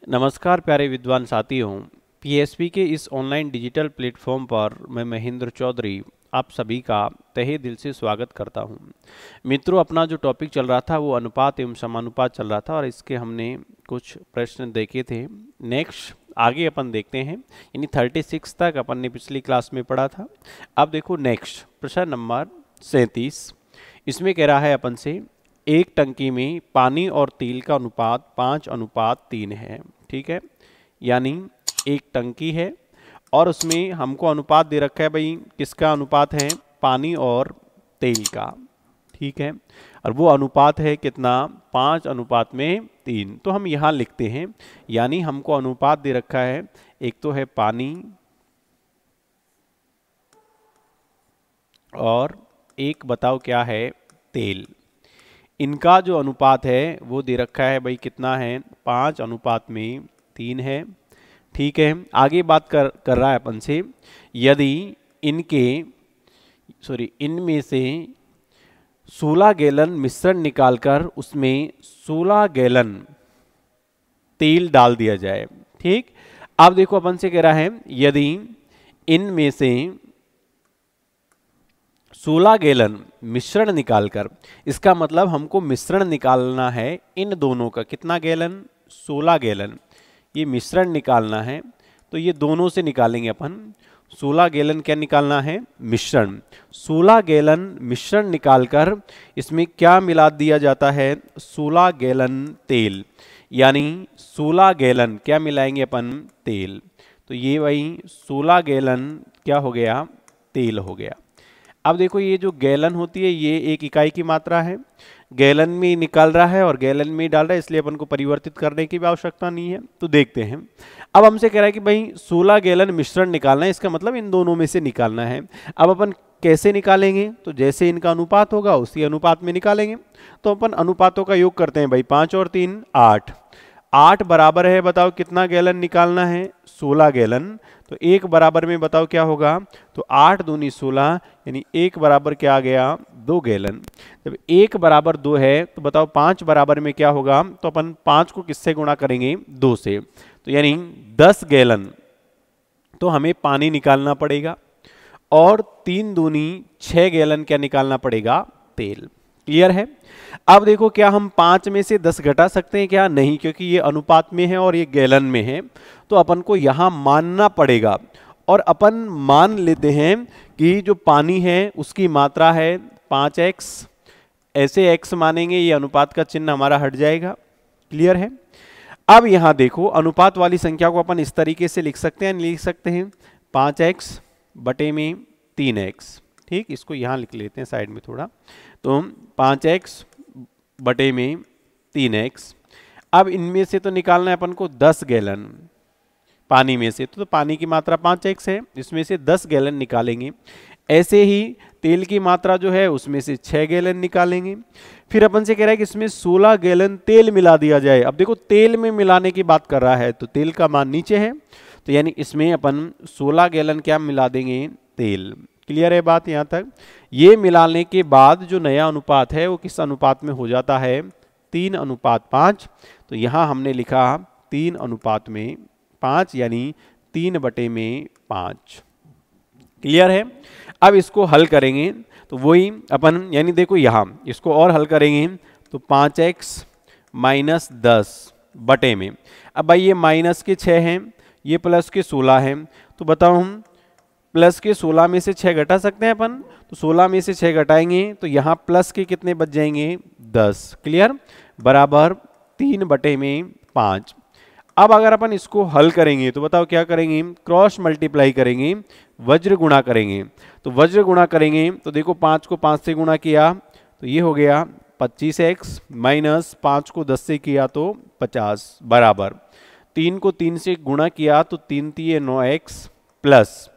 नमस्कार प्यारे विद्वान साथियों। पीएसपी के इस ऑनलाइन डिजिटल प्लेटफॉर्म पर मैं महेंद्र चौधरी आप सभी का तहे दिल से स्वागत करता हूं। मित्रों, अपना जो टॉपिक चल रहा था वो अनुपात एवं समानुपात चल रहा था और इसके हमने कुछ प्रश्न देखे थे। नेक्स्ट आगे अपन देखते हैं, यानी 36 तक अपन ने पिछली क्लास में पढ़ा था। अब देखो नेक्स्ट प्रश्न नंबर 37। इसमें कह रहा है अपन से एक टंकी में पानी और तेल का अनुपात 5:3 है। ठीक है, यानी एक टंकी है और उसमें हमको अनुपात दे रखा है भाई, किसका अनुपात है? पानी और तेल का। ठीक है, और वो अनुपात है कितना? 5:3। तो हम यहाँ लिखते हैं, यानी हमको अनुपात दे रखा है, एक तो है पानी और एक बताओ क्या है? तेल। इनका जो अनुपात है वो दे रखा है भाई, कितना है? 5:3 है। ठीक है, आगे बात कर रहा है अपन से, यदि इनमें से 16 गैलन मिश्रण निकालकर उसमें 16 गैलन तेल डाल दिया जाए। ठीक, अब देखो अपन से कह रहा है, यदि इनमें से 16 गैलन मिश्रण निकालकर, इसका मतलब हमको मिश्रण निकालना है इन दोनों का। कितना गैलन? 16 गैलन। ये मिश्रण निकालना है तो ये दोनों से निकालेंगे अपन। 16 गैलन क्या निकालना है? मिश्रण। 16 गैलन मिश्रण निकालकर इसमें क्या मिला दिया जाता है? 16 गैलन तेल, यानी 16 गैलन क्या मिलाएंगे अपन? तेल। तो ये वही 16 गैलन क्या हो गया? तेल हो गया। अब देखो, ये जो गैलन होती है ये एक इकाई की मात्रा है, गैलन में निकाल रहा है और गैलन में डाल रहा है, इसलिए अपन को परिवर्तित करने की भी आवश्यकता नहीं है। तो देखते हैं, अब हमसे कह रहा है कि भाई 16 गैलन मिश्रण निकालना है, इसका मतलब इन दोनों में से निकालना है। अब अपन कैसे निकालेंगे? तो जैसे इनका अनुपात होगा उसी अनुपात में निकालेंगे। तो अपन अनुपातों का योग करते हैं भाई, 5 और 3 8। 8 बराबर है, बताओ कितना गैलन निकालना है? 16 गैलन। तो एक बराबर में बताओ क्या होगा? तो 8 दूनी 16, यानी एक बराबर क्या आ गया? 2 गैलन। जब एक बराबर 2 है तो बताओ 5 बराबर में क्या होगा? तो अपन 5 को किससे गुणा करेंगे? 2 से। तो यानी 10 गैलन तो हमें पानी निकालना पड़ेगा और 3 दूनी 6 गैलन क्या निकालना पड़ेगा? तेल। क्लियर है? अब देखो, क्या हम 5 में से 10 घटा सकते हैं क्या? नहीं, क्योंकि ये अनुपात में है और ये गैलन में है। तो अपन को यहां मानना पड़ेगा और अपन मान लेते हैं कि जो पानी है उसकी मात्रा है 5x। ऐसे x मानेंगे, ये अनुपात का चिन्ह हमारा हट जाएगा। क्लियर है? अब यहां देखो, अनुपात वाली संख्या को अपन इस तरीके से लिख सकते हैं, लिख सकते हैं 5x बटे में 3x। ठीक, इसको यहां लिख लेते हैं साइड में थोड़ा। तो 5x बटे में 3x। अब इनमें से तो निकालना है अपन को 10 गैलन पानी में से, तो पानी की मात्रा 5x है, इसमें से 10 गैलन निकालेंगे। ऐसे ही तेल की मात्रा जो है उसमें से 6 गैलन निकालेंगे। फिर अपन से कह रहा है कि इसमें 16 गैलन तेल मिला दिया जाए। अब देखो, तेल में मिलाने की बात कर रहा है तो तेल का मान नीचे है, तो यानी इसमें अपन 16 गैलन क्या मिला देंगे? तेल। क्लियर है बात यहाँ तक? ये मिलाने के बाद जो नया अनुपात है वो किस अनुपात में हो जाता है? 3:5। तो यहाँ हमने लिखा 3:5, यानी 3/5। क्लियर है? अब इसको हल करेंगे तो वही अपन, यानी देखो यहाँ इसको और हल करेंगे तो 5x माइनस 10 बटे में। अब भाई ये माइनस के 6 हैं, ये प्लस के 16 हैं, तो बताओ हम प्लस के 16 में से 6 घटा सकते हैं अपन? तो 16 में से 6 घटाएंगे तो यहाँ प्लस के कितने बच जाएंगे? 10। क्लियर? बराबर 3/5। अब अगर अपन इसको हल करेंगे तो बताओ क्या करेंगे? क्रॉस मल्टीप्लाई करेंगे, वज्र गुणा करेंगे। तो वज्र गुणा करेंगे तो देखो 5 को 5 से गुणा किया तो ये हो गया 25x, माइनस 5 को 10 से किया तो 50, बराबर 3 को 3 से गुणा किया तो 3 3 9x, प्लस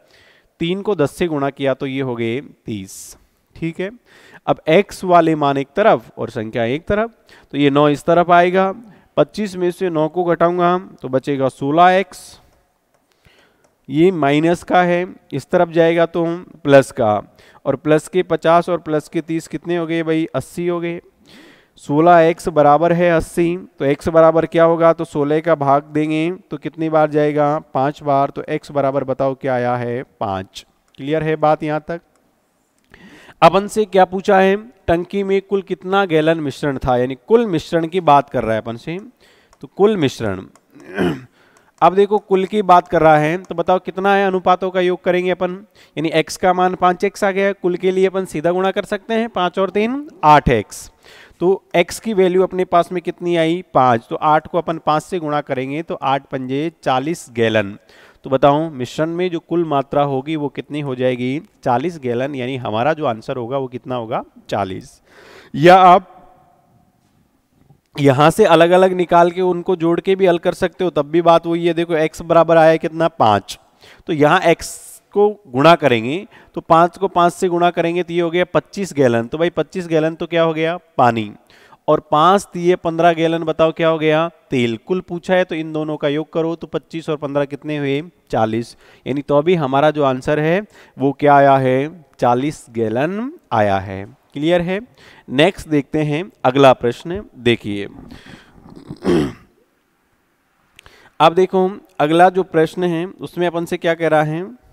3 को 10 से गुणा किया तो ये हो गए 30। ठीक है, अब x वाले मान एक तरफ और संख्या एक तरफ, तो ये 9 इस तरफ आएगा। 25 में से 9 को घटाऊंगा तो बचेगा 16x, ये माइनस का है, इस तरफ जाएगा तो प्लस का, और प्लस के 50 और प्लस के 30 कितने हो गए भाई? 80 हो गए। 16x बराबर है 80, तो x बराबर क्या होगा, तो 16 का भाग देंगे तो कितनी बार जाएगा, 5 बार। तो x बराबर बताओ क्या आया है, 5। क्लियर है बात यहां तक। अपन से क्या पूछा है, टंकी में कुल कितना गैलन मिश्रण था, यानी कुल मिश्रण की बात कर रहा है अपन से। तो कुल मिश्रण अब देखो कुल की बात कर रहा है, तो बताओ कितना है, अनुपातों का योग करेंगे अपन, यानी x का मान 5x आ गया, कुल के लिए अपन सीधा गुणा कर सकते हैं, 5 और 3 8x। तो x की वैल्यू अपने पास में कितनी आई, 5। तो 8 को अपन 5 से गुणा करेंगे तो 8 पंजे 40 गैलन। तो बताओ मिश्रण में जो कुल मात्रा होगी वो कितनी हो जाएगी, 40 गैलन, यानी हमारा जो आंसर होगा वो कितना होगा, 40। या आप यहां से अलग अलग निकाल के उनको जोड़ के भी हल कर सकते हो, तब भी बात वही है। देखो x बराबर आया कितना, 5। तो यहां x को गुणा करेंगे तो 5 को 5 से गुणा करेंगे तो ये हो गया 25 गैलन। तो भाई 25 गैलन तो क्या हो गया, पानी। और 5 दिए 15 गैलन, बताओ क्या हो गया, तेल। कुल पूछा है तो इन दोनों का योग करो तो 25 और 15 कितने हुए, 40। यानी तो अभी हमारा जो आंसर है वो क्या आया है, 40 गैलन आया है। क्लियर है। नेक्स्ट देखते हैं अगला प्रश्न। देखिए अब देखो अगला जो प्रश्न है उसमें अपन से क्या कह रहा है,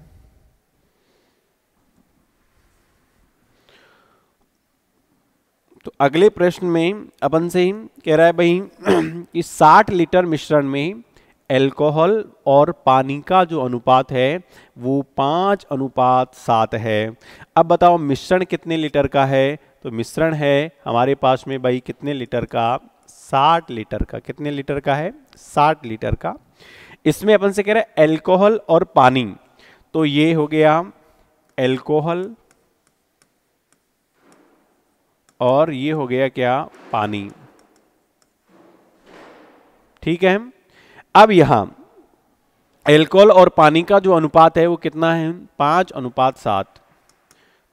तो अगले प्रश्न में अपन से कह रहा है भाई कि 60 लीटर मिश्रण में एल्कोहल और पानी का जो अनुपात है वो 5:7 है। अब बताओ मिश्रण कितने लीटर का है, तो मिश्रण है हमारे पास में भाई कितने लीटर का, 60 लीटर का। कितने लीटर का है, 60 लीटर का। इसमें अपन से कह रहा है एल्कोहल और पानी, तो ये हो गया एल्कोहल और ये हो गया क्या, पानी। ठीक है। अब यहां एल्कोहल और पानी का जो अनुपात है वो कितना है, 5:7।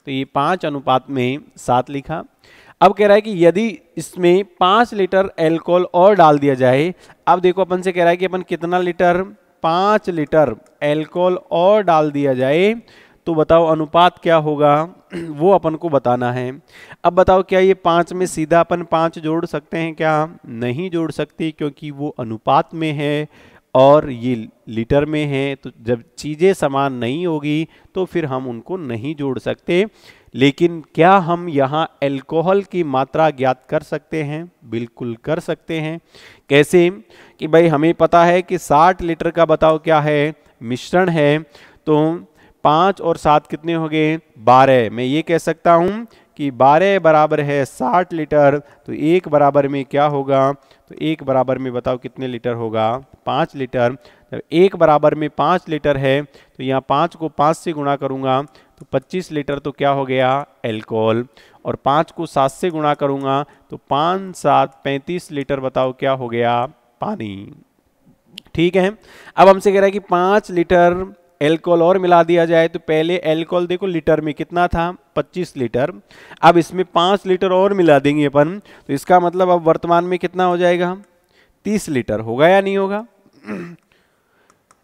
तो ये 5:7 लिखा। अब कह रहा है कि यदि इसमें 5 लीटर एल्कोहल और डाल दिया जाए, अब देखो अपन से कह रहा है कि अपन कितना लीटर, 5 लीटर एल्कोहल और डाल दिया जाए तो बताओ अनुपात क्या होगा, वो अपन को बताना है। अब बताओ क्या ये 5 में सीधा अपन 5 जोड़ सकते हैं क्या, नहीं जोड़ सकते, क्योंकि वो अनुपात में है और ये लीटर में है। तो जब चीज़ें समान नहीं होगी तो फिर हम उनको नहीं जोड़ सकते। लेकिन क्या हम यहाँ एल्कोहल की मात्रा ज्ञात कर सकते हैं, बिल्कुल कर सकते हैं। कैसे कि भाई हमें पता है कि 60 लीटर का बताओ क्या है, मिश्रण है। तो 5 और 7 कितने हो गए, 12। मैं ये कह सकता हूँ कि 12 बराबर है 60 लीटर। तो 1 बराबर में क्या होगा, तो 1 बराबर में बताओ कितने लीटर होगा, 5 लीटर। जब 1 बराबर में 5 लीटर है तो यहाँ 5 को 5 से गुणा करूँगा तो 25 लीटर तो क्या हो गया, एल्कोहल। और 5 को 7 से गुणा करूँगा तो 5 7 35 लीटर बताओ क्या हो गया, पानी। ठीक है। अब हमसे कह रहा है कि 5 लीटर एल्कोहल और मिला दिया जाए, तो पहले एल्कोहल देखो लीटर में कितना था, 25 लीटर। अब इसमें 5 लीटर और मिला देंगे अपन, तो इसका मतलब अब वर्तमान में कितना हो जाएगा, 30 लीटर होगा या नहीं होगा।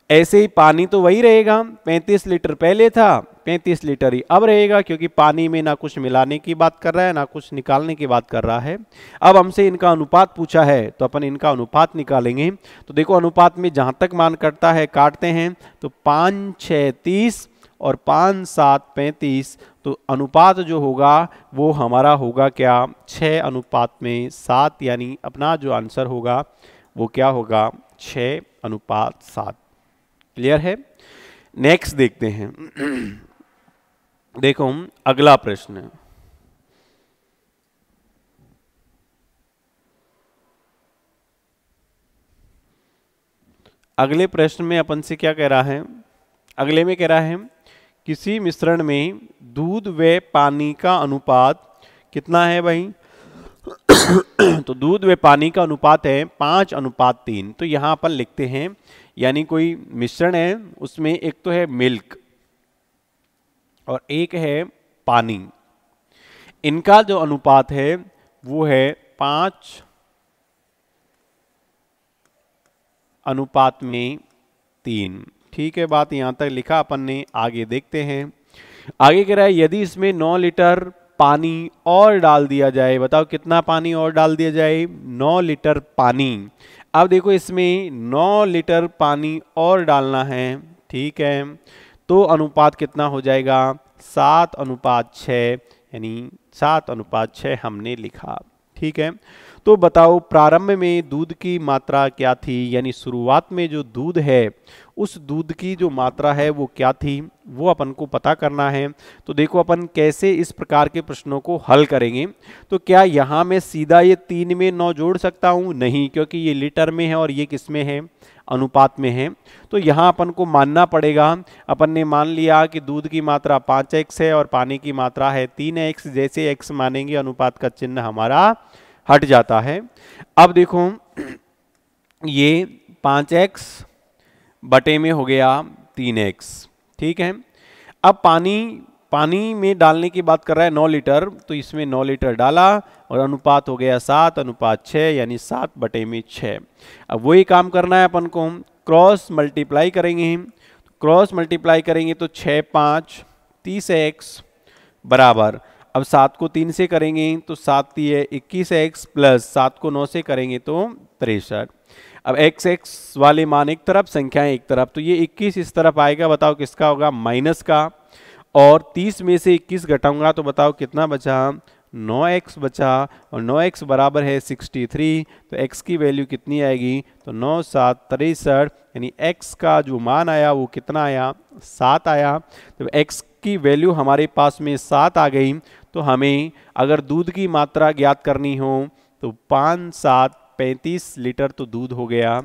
ऐसे ही पानी तो वही रहेगा, 35 लीटर पहले था, 35 लीटर ही अब रहेगा, क्योंकि पानी में ना कुछ मिलाने की बात कर रहा है ना कुछ निकालने की बात कर रहा है। अब हमसे इनका अनुपात पूछा है तो अपन इनका अनुपात निकालेंगे। तो देखो अनुपात में जहां तक मान कटता है काटते हैं, तो 5 6 30 और 5 7 35। तो अनुपात जो होगा वो हमारा होगा क्या, 6:7, यानी अपना जो आंसर होगा वो क्या होगा, 6:7। क्लियर है। नेक्स्ट देखते हैं। देखो अगला प्रश्न, अगले प्रश्न में अपन से क्या कह रहा है, अगले में कह रहा है किसी मिश्रण में दूध व पानी का अनुपात कितना है भाई तो दूध व पानी का अनुपात है 5:3। तो यहां अपन लिखते हैं, यानी कोई मिश्रण है उसमें एक तो है मिल्क और एक है पानी, इनका जो अनुपात है वो है 5:3। ठीक है, बात यहां तक लिखा अपन ने। आगे देखते हैं। आगे कह रहा है यदि इसमें 9 लीटर पानी और डाल दिया जाए। बताओ कितना पानी और डाल दिया जाए? 9 लीटर पानी। अब देखो इसमें 9 लीटर पानी और डालना है, ठीक है, तो अनुपात कितना हो जाएगा? 7:6, यानी 7:6 हमने लिखा, ठीक है। तो बताओ प्रारंभ में दूध की मात्रा क्या थी, यानी शुरुआत में जो दूध है उस दूध की जो मात्रा है वो क्या थी, वो अपन को पता करना है। तो देखो अपन कैसे इस प्रकार के प्रश्नों को हल करेंगे। तो क्या यहाँ मैं सीधा ये 3 में 9 जोड़ सकता हूँ? नहीं, क्योंकि ये लीटर में है और ये किस में है? अनुपात में है। तो यहाँ अपन को मानना पड़ेगा, अपन ने मान लिया कि दूध की मात्रा 5x है और पानी की मात्रा है 3x। जैसे x मानेंगे अनुपात का चिन्ह हमारा हट जाता है। अब देखो ये 5x बटे में हो गया 3x, ठीक है। अब पानी में डालने की बात कर रहा है 9 लीटर, तो इसमें 9 लीटर डाला और अनुपात हो गया 7:6, यानी 7/6। अब वही काम करना है अपन को, क्रॉस मल्टीप्लाई करेंगे। क्रॉस मल्टीप्लाई करेंगे तो 6 5 30x बराबर, अब 7 को 3 से करेंगे तो 7 3 21x प्लस 7 को 9 से करेंगे तो 63। अब x वाले मान एक तरफ, संख्याएं एक तरफ, तो ये 21 इस तरफ आएगा। बताओ किसका होगा? माइनस का। और 30 में से 21 घटाऊंगा तो बताओ कितना बचा? 9x बचा, और 9x बराबर है 63। तो x की वैल्यू कितनी आएगी? तो 9 7 63, यानी x का जो मान आया वो कितना आया? 7 आया। तो x की वैल्यू हमारे पास में 7 आ गई। तो हमें अगर दूध की मात्रा ज्ञात करनी हो तो 5 7 35 लीटर तो दूध हो गया।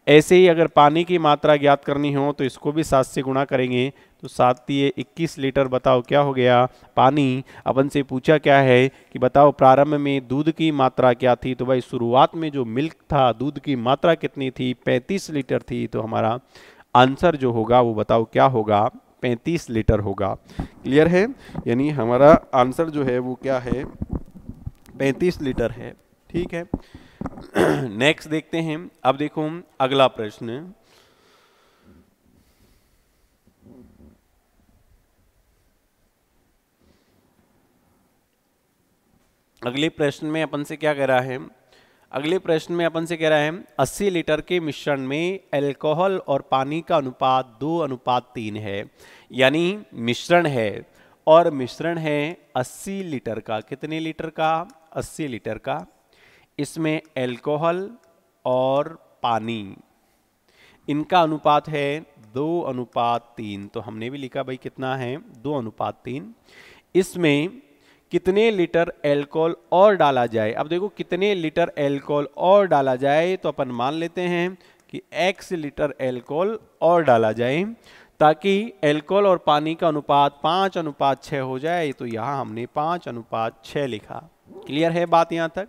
ऐसे ही अगर पानी की मात्रा ज्ञात करनी हो तो इसको भी 7 से गुणा करेंगे तो 7 3 21 लीटर। बताओ क्या हो गया? पानी। अपन से पूछा क्या है कि बताओ प्रारंभ में दूध की मात्रा क्या थी, तो भाई शुरुआत में जो मिल्क था, दूध की मात्रा कितनी थी? 35 लीटर थी। तो हमारा आंसर जो होगा वो बताओ क्या होगा? 35 लीटर होगा। क्लियर है? यानी हमारा आंसर जो है वो क्या है? 35 लीटर है, ठीक है। नेक्स्ट देखते हैं। अब देखो अगला प्रश्न, अगले प्रश्न में अपन से क्या कह रहा है? अगले प्रश्न में अपन से कह रहा है 80 लीटर के मिश्रण में अल्कोहल और पानी का अनुपात 2:3 है। यानी मिश्रण है और मिश्रण है 80 लीटर का। कितने लीटर का? 80 लीटर का। इसमें अल्कोहल और पानी, इनका अनुपात है 2:3। तो हमने भी लिखा भाई कितना है? 2:3। इसमें कितने लीटर अल्कोहल और डाला जाए? अब देखो कितने लीटर अल्कोहल और डाला जाए, तो अपन मान लेते हैं कि x लीटर अल्कोहल और डाला जाए, ताकि अल्कोहल और पानी का अनुपात 5:6 हो जाए। तो यहाँ हमने 5:6 लिखा। क्लियर है बात यहाँ तक?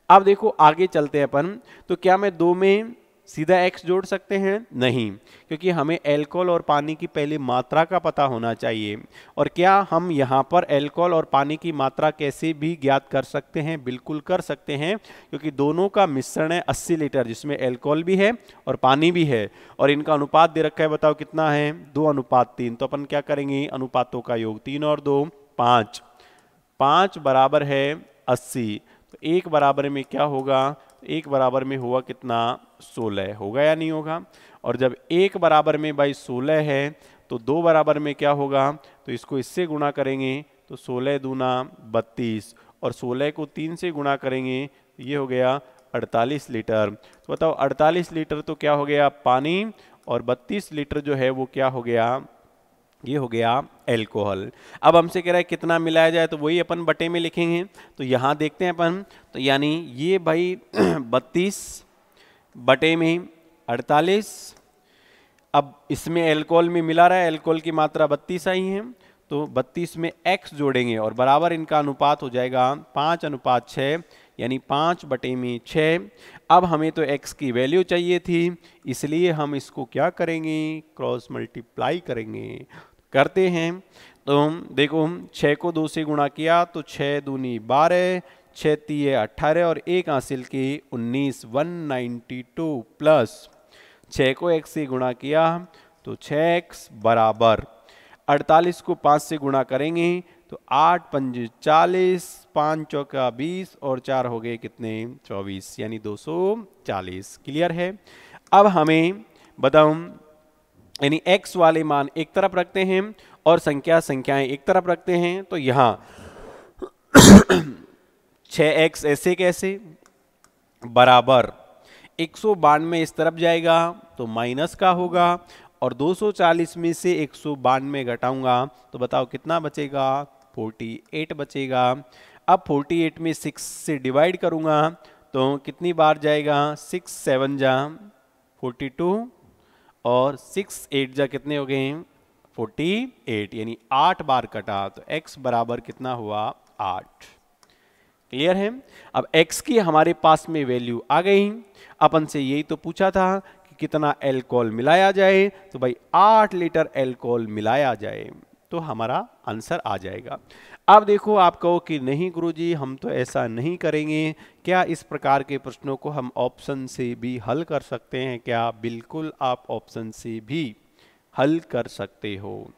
अब देखो आगे चलते हैं अपन। तो क्या मैं 2 में सीधा x जोड़ सकते हैं? नहीं, क्योंकि हमें अल्कोहल और पानी की पहले मात्रा का पता होना चाहिए। और क्या हम यहाँ पर अल्कोहल और पानी की मात्रा कैसे भी ज्ञात कर सकते हैं? बिल्कुल कर सकते हैं, क्योंकि दोनों का मिश्रण है 80 लीटर, जिसमें अल्कोहल भी है और पानी भी है, और इनका अनुपात दे रखा है। बताओ कितना है? 2:3। तो अपन क्या करेंगे? अनुपातों का योग, 3 और 2 5, 5 बराबर है 80। तो 1 बराबर में क्या होगा? 1 बराबर में होगा कितना? 16 होगा या नहीं होगा? और जब 1 बराबर में भाई 16 है तो 2 बराबर में क्या होगा? तो इसको इससे गुणा करेंगे तो 16 दूना 32, और 16 को 3 से गुणा करेंगे तो ये हो गया 48 लीटर। तो बताओ 48 लीटर तो क्या हो गया? पानी, और 32 लीटर जो है वो क्या हो गया? ये हो गया अल्कोहल। अब हमसे कह रहा है कितना मिलाया जाए, तो वही अपन बटे में लिखेंगे। तो यहाँ देखते हैं अपन, तो यानी ये भाई 32 बटे में 48। अब इसमें अल्कोहल में मिला रहा है, अल्कोहल की मात्रा 32 आई है, तो 32 में x जोड़ेंगे और बराबर इनका अनुपात हो जाएगा 5:6, यानी 5/6। अब हमें तो x की वैल्यू चाहिए थी, इसलिए हम इसको क्या करेंगे? क्रॉस मल्टीप्लाई करेंगे। करते हैं। तो देखो 6 को 2 से गुणा किया तो 6 दूनी 12, 6 3 18 और 1 हासिल की 19, 192 प्लस 6 को x से गुणा किया तो 6x बराबर 48 को 5 से गुणा करेंगे तो 8 पंजे 40, 5 चौका 20 और 4 हो गए कितने 24, यानी 240। क्लियर है। अब हमें बताओ, यानी x वाले मान एक तरफ रखते हैं और संख्याएं एक तरफ रखते हैं, तो यहाँ 6x ऐसे कैसे बराबर 192 इस तरफ जाएगा तो माइनस का होगा, और 240 में से 192 घटाऊंगा तो बताओ कितना बचेगा 48 बचेगा। अब 48 में 6 से डिवाइड करूंगा तो कितनी बार जाएगा 6 7 जा 42 और 6 8 जा कितने हो गए 48, यानी 8 बार कटा, तो x बराबर कितना हुआ 8। क्लियर है। अब x की हमारे पास में वैल्यू आ गई। अपन से यही तो पूछा था कि कितना एल्कोहल मिलाया जाए, तो भाई 8 लीटर एल्कोहल मिलाया जाए तो हमारा आंसर आ जाएगा। अब देखो आप कहो कि नहीं गुरुजी हम तो ऐसा नहीं करेंगे, क्या इस प्रकार के प्रश्नों को हम ऑप्शन से भी हल कर सकते हैं क्या? बिल्कुल आप ऑप्शन से भी हल कर सकते हो।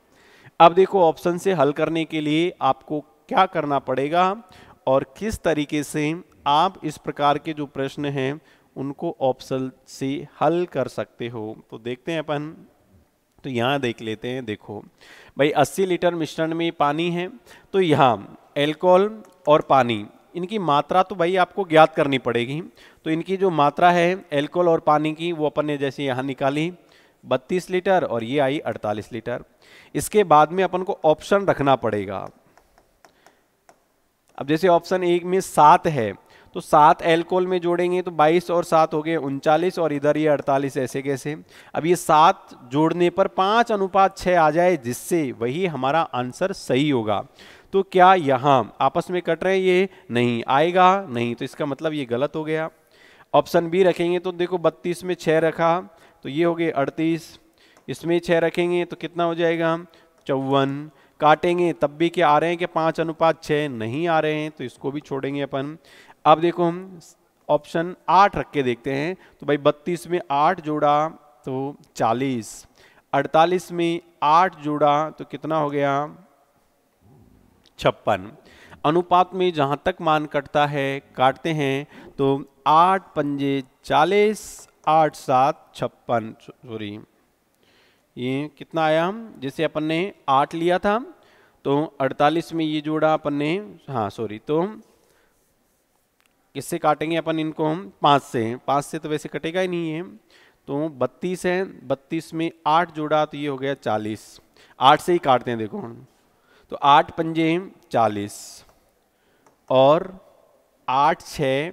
अब देखो ऑप्शन से हल करने के लिए आपको क्या करना पड़ेगा और किस तरीके से आप इस प्रकार के जो प्रश्न हैं उनको ऑप्शन से हल कर सकते हो, तो देखते हैं अपन। तो यहाँ देख लेते हैं। देखो भाई 80 लीटर मिश्रण में पानी है, तो यहाँ एल्कोहल और पानी इनकी मात्रा तो भाई आपको ज्ञात करनी पड़ेगी। तो इनकी जो मात्रा है एल्कोहल और पानी की वो अपन ने जैसे यहाँ निकाली 32 लीटर और ये आई 48 लीटर। इसके बाद में अपन को ऑप्शन रखना पड़ेगा। अब जैसे ऑप्शन 1 में 7 है तो 7 एल्कोहल में जोड़ेंगे तो 22 और 7 हो गए 39 और इधर ये 48, ऐसे कैसे। अब ये 7 जोड़ने पर 5:6 आ जाए, जिससे वही हमारा आंसर सही होगा। तो क्या यहाँ आपस में कट रहे ये नहीं आएगा, नहीं, तो इसका मतलब ये गलत हो गया। ऑप्शन बी रखेंगे तो देखो 32 में 6 रखा तो ये हो गए 38, इसमें 6 रखेंगे तो कितना हो जाएगा 54, काटेंगे तब भी क्या आ रहे हैं कि 5:6 नहीं आ रहे हैं, तो इसको भी छोड़ेंगे अपन। अब देखो हम ऑप्शन 8 रख के देखते हैं, तो भाई 32 में 8 जोड़ा तो 40, 48 में 8 जोड़ा तो कितना हो गया 56। अनुपात में जहां तक मान कटता है काटते हैं, तो 8 पंजे 40, 8 7 56, सॉरी ये कितना आया, जैसे अपन ने 8 लिया था तो 48 में ये जोड़ा अपन ने, हाँ सॉरी, तो किससे काटेंगे अपन इनको हम 5 से, 5 से तो वैसे कटेगा ही नहीं है, तो 32 है, 32 में 8 जोड़ा तो ये हो गया 40, 8 से ही काटते हैं देखो, तो 8 पंजे 40 और 8 6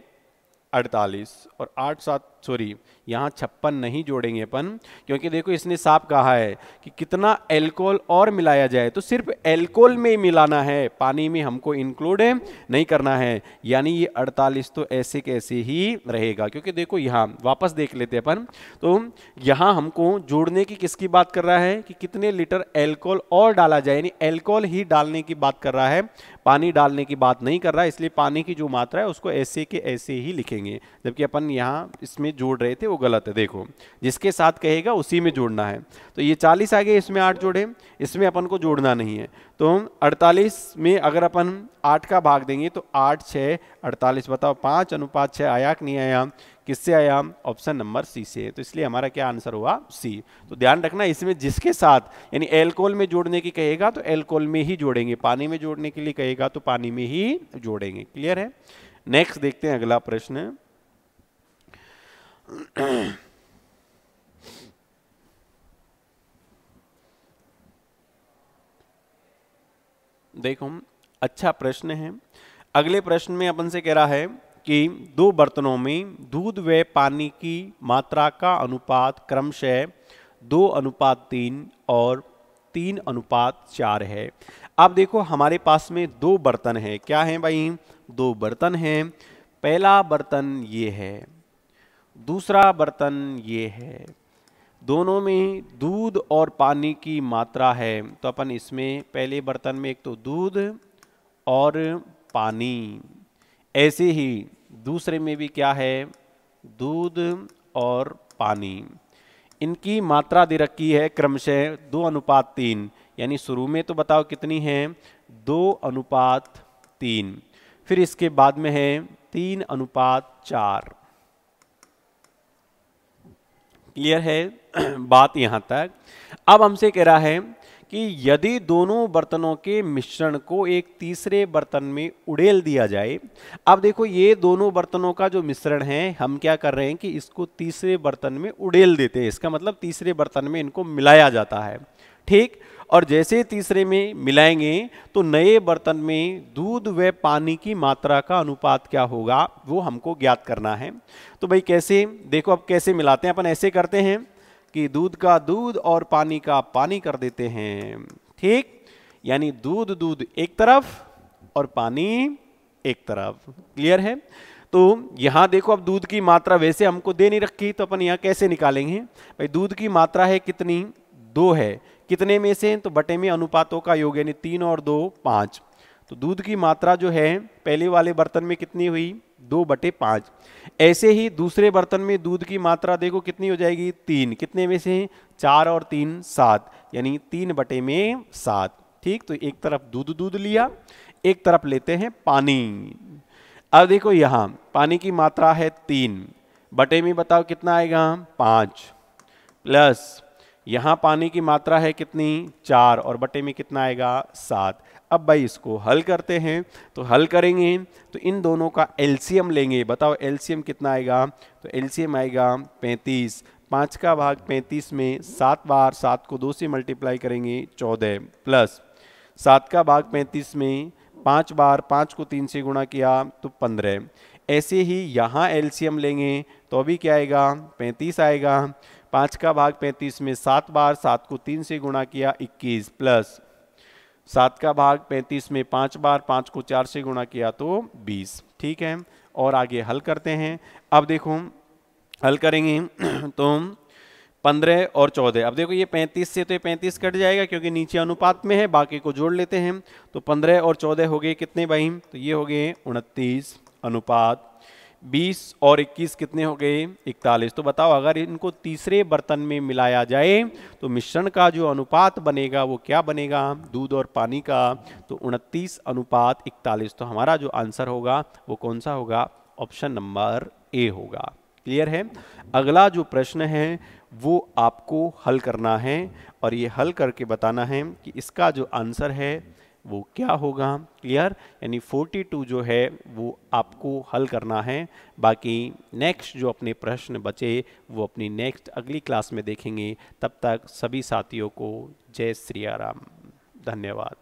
48 और 8 7 सॉरी यहाँ 56 नहीं जोड़ेंगे अपन, क्योंकि देखो इसने साफ कहा है कि कितना एल्कोहल और मिलाया जाए, तो सिर्फ एल्कोहल में ही मिलाना है, पानी में हमको इंक्लूड नहीं करना है, यानी ये 48 तो ऐसे कैसे ही रहेगा। क्योंकि देखो यहाँ वापस देख लेते हैं अपन, तो यहाँ हमको जोड़ने की किसकी बात कर रहा है कि कितने लीटर एल्कोहल और डाला जाए, यानी एल्कोहल ही डालने की बात कर रहा है, पानी डालने की बात नहीं कर रहा है, इसलिए पानी की जो मात्रा है उसको ऐसे के ऐसे ही लिखेंगे, जबकि अपन यहाँ इसमें जोड़ रहे थे वो गलत है। देखो जिसके साथ कहेगा उसी में जोड़ना है, तो ये 40 आ गए, इसमें 8 जोड़े, इसमें अपन को जोड़ना नहीं है, तो 48 में अगर अपन 8 का भाग देंगे तो 8 6 48, बताओ 5:6 आया कि नहीं आया, किससे आया, ऑप्शन नंबर सी से, तो इसलिए हमारा क्या आंसर हुआ सी। तो ध्यान रखना इसमें जिसके साथ यानी एल्कोहल में जोड़ने की कहेगा तो एल्कोहल में ही जोड़ेंगे, पानी में जोड़ने के लिए कहेगा तो पानी में ही जोड़ेंगे। क्लियर है। नेक्स्ट देखते हैं अगला प्रश्न। देखो अच्छा प्रश्न है। अगले प्रश्न में अपन से कह रहा है कि 2 बर्तनों में दूध व पानी की मात्रा का अनुपात क्रमशः 2:3 और 3:4 है। अब देखो हमारे पास में 2 बर्तन है, क्या है भाई 2 बर्तन हैं। पहला बर्तन ये है, दूसरा बर्तन ये है, दोनों में दूध और पानी की मात्रा है, तो अपन इसमें पहले बर्तन में एक तो दूध और पानी, ऐसे ही दूसरे में भी क्या है दूध और पानी, इनकी मात्रा दे रखी है क्रमशः 2:3, यानी शुरू में तो बताओ कितनी है 2:3, फिर इसके बाद में है 3:4। क्लियर है बात यहां तक। अब हमसे कह रहा है कि यदि दोनों बर्तनों के मिश्रण को एक तीसरे बर्तन में उड़ेल दिया जाए। अब देखो ये दोनों बर्तनों का जो मिश्रण है हम क्या कर रहे हैं कि इसको तीसरे बर्तन में उड़ेल देते हैं, इसका मतलब तीसरे बर्तन में इनको मिलाया जाता है, ठीक। और जैसे तीसरे में मिलाएंगे तो नए बर्तन में दूध व पानी की मात्रा का अनुपात क्या होगा वो हमको ज्ञात करना है। तो भाई कैसे, देखो अब कैसे मिलाते हैं अपन, ऐसे करते हैं कि दूध का दूध और पानी का पानी कर देते हैं, ठीक। यानी दूध दूध एक तरफ और पानी एक तरफ। क्लियर है। तो यहां देखो अब दूध की मात्रा वैसे हमको दे नहीं रखी, तो अपन यहां कैसे निकालेंगे भाई। दूध की मात्रा है कितनी 2 है, कितने में से, तो बटे में अनुपातों का योग यानी 3 और 2 5। तो दूध की मात्रा जो है पहले वाले बर्तन में कितनी हुई 2/5। ऐसे ही दूसरे बर्तन में दूध की मात्रा देखो कितनी हो जाएगी 3, कितने में से 4 और 3 7, यानी 3/7, ठीक। तो एक तरफ दूध दूध लिया, एक तरफ लेते हैं पानी। अब देखो यहां पानी की मात्रा है 3, बटे में बताओ कितना आएगा 5, प्लस यहां पानी की मात्रा है कितनी 4 और बटे में कितना आएगा 7। अब भाई इसको हल करते हैं, तो हल करेंगे तो इन दोनों का एलसीएम लेंगे, बताओ एलसीएम कितना आएगा, तो एलसीएम आएगा 35। 5 का भाग 35 में 7 बार 7 को 2 से मल्टीप्लाई करेंगे 14, प्लस 7 का भाग 35 में 5 बार 5 को 3 से गुणा किया तो 15। ऐसे ही यहाँ एलसीएम लेंगे तो अभी क्या आएगा 35 आएगा। 5 का भाग 35 में 7 बार 7 को 3 से गुणा किया 21, प्लस 7 का भाग 35 में 5 बार 5 को 4 से गुणा किया तो 20, ठीक है। और आगे हल करते हैं। अब देखो हल करेंगे तो 15 और 14, अब देखो ये 35 से तो ये 35 कट जाएगा क्योंकि नीचे अनुपात में है, बाकी को जोड़ लेते हैं। तो 15 और 14 हो गए कितने भाई, तो ये हो गए 29 अनुपात 20 और 21 कितने हो गए 41। तो बताओ अगर इनको तीसरे बर्तन में मिलाया जाए तो मिश्रण का जो अनुपात बनेगा वो क्या बनेगा, दूध और पानी का, तो 29:41। तो हमारा जो आंसर होगा वो कौन सा होगा, ऑप्शन नंबर ए होगा। क्लियर है। अगला जो प्रश्न है वो आपको हल करना है और ये हल करके बताना है कि इसका जो आंसर है वो क्या होगा। क्लियर, यानी 42 जो है वो आपको हल करना है। बाकी नेक्स्ट जो अपने प्रश्न बचे वो अपनी नेक्स्ट अगली क्लास में देखेंगे। तब तक सभी साथियों को जय श्री राम, धन्यवाद।